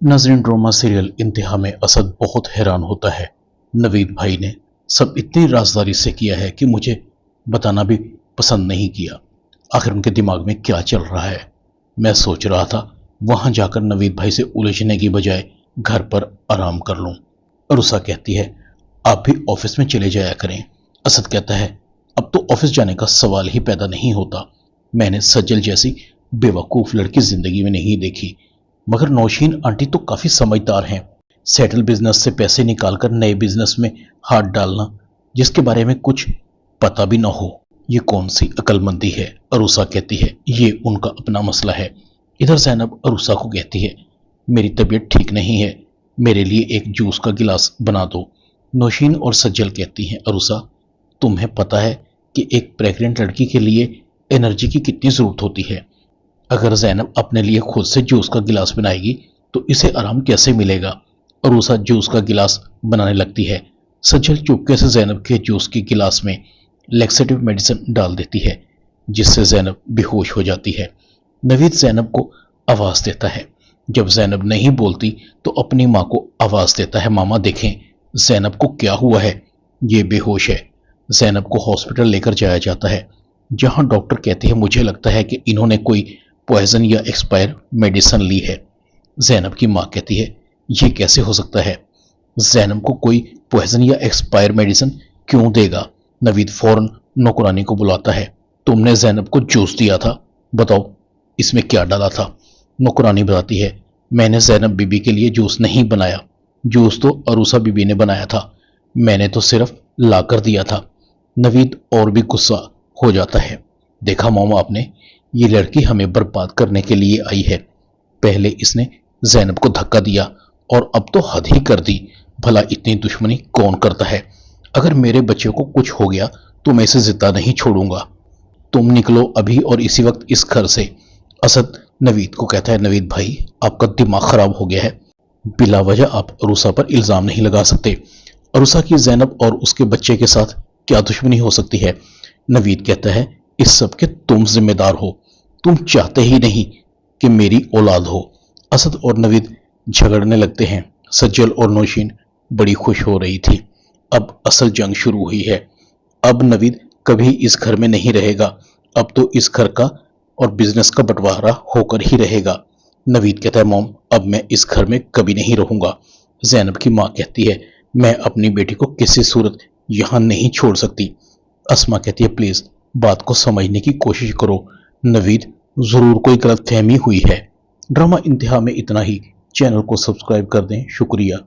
नाज़रीन, drama serial इंतहा में असद बहुत हैरान होता है। नवीद भाई ने सब इतनी राजदारी से किया है कि मुझे बताना भी पसंद नहीं किया। आखिर उनके दिमाग में क्या चल रहा है। मैं सोच रहा था वहां जाकर नवीद भाई से उलझने की बजाय घर पर आराम कर लूं। अरुसा कहती है आप भी ऑफिस में चले जाया करें। असद कहता है अब तो ऑफिस जाने का सवाल ही पैदा नहीं होता। मैंने सज्जल जैसी बेवकूफ लड़की जिंदगी में नहीं देखी। मगर नौशीन आंटी तो काफी समझदार हैं। सेटल बिजनेस से पैसे निकालकर नए बिजनेस में हाथ डालना जिसके बारे में कुछ पता भी ना हो, ये कौन सी अकलमंदी है। अरुसा कहती है ये उनका अपना मसला है। इधर जैनब अरुसा को कहती है मेरी तबीयत ठीक नहीं है, मेरे लिए एक जूस का गिलास बना दो। नौशीन और सज्जल कहती हैं अरुसा तुम्हें पता है कि एक प्रेग्नेंट लड़की के लिए एनर्जी की कितनी जरूरत होती है। अगर जैनब अपने लिए खुद से जूस का गिलास बनाएगी तो इसे आराम कैसे मिलेगा। अरूसा जूस का गिलास बनाने लगती है। सज्जल चुपके से जैनब के जूस के गिलास में लेक्सेटिव मेडिसिन डाल देती है जिससे जैनब बेहोश हो जाती है। नवीद जैनब को आवाज देता है। जब जैनब नहीं बोलती तो अपनी माँ को आवाज देता है मामा देखें जैनब को क्या हुआ है, ये बेहोश है। जैनब को हॉस्पिटल लेकर जाया जाता है जहां डॉक्टर कहते हैं मुझे लगता है कि इन्होंने कोई पॉइजन या एक्सपायर मेडिसिन ली है। जैनब की मां कहती है यह कैसे हो सकता है, जैनब को कोई पॉइजन या एक्सपायर मेडिसिन क्यों देगा। नवीद फौरन नौकरानी को बुलाता है तुमने जैनब को जूस दिया था, बताओ इसमें क्या डाला था। नौकरानी बताती है मैंने जैनब बीबी के लिए जूस नहीं बनाया, जूस तो अरूसा बीबी ने बनाया था, मैंने तो सिर्फ लाकर दिया था। नवीद और भी गुस्सा हो जाता है। देखा मामा आपने, ये लड़की हमें बर्बाद करने के लिए आई है। पहले इसने जैनब को धक्का दिया और अब तो हद ही कर दी। भला इतनी दुश्मनी कौन करता है। अगर मेरे बच्चे को कुछ हो गया तो मैं इसे जिंदा नहीं छोड़ूंगा। तुम निकलो अभी और इसी वक्त इस घर से। असद नवीद को कहता है नवीद भाई आपका दिमाग खराब हो गया है, बिला वजह आप अरूसा पर इल्जाम नहीं लगा सकते। अरूसा की जैनब और उसके बच्चे के साथ क्या दुश्मनी हो सकती है। नवीद कहता है इस सब के तुम जिम्मेदार हो, तुम चाहते ही नहीं कि मेरी औलाद हो। असद और नवीद झगड़ने लगते हैं। सज्जल और नौशीन बड़ी खुश हो रही थी। अब असल जंग शुरू हुई है। अब नवीद कभी इस घर में नहीं रहेगा, अब तो इस घर का और बिजनेस का बंटवारा होकर ही रहेगा। नवीद कहता है मॉम अब मैं इस घर में कभी नहीं रहूंगा। जैनब की मां कहती है मैं अपनी बेटी को किसी सूरत यहां नहीं छोड़ सकती। अस्मा कहती है प्लीज बात को समझने की कोशिश करो, नवीद जरूर कोई गलतफहमी हुई है। ड्रामा इंतहा में इतना ही। चैनल को सब्सक्राइब कर दें। शुक्रिया।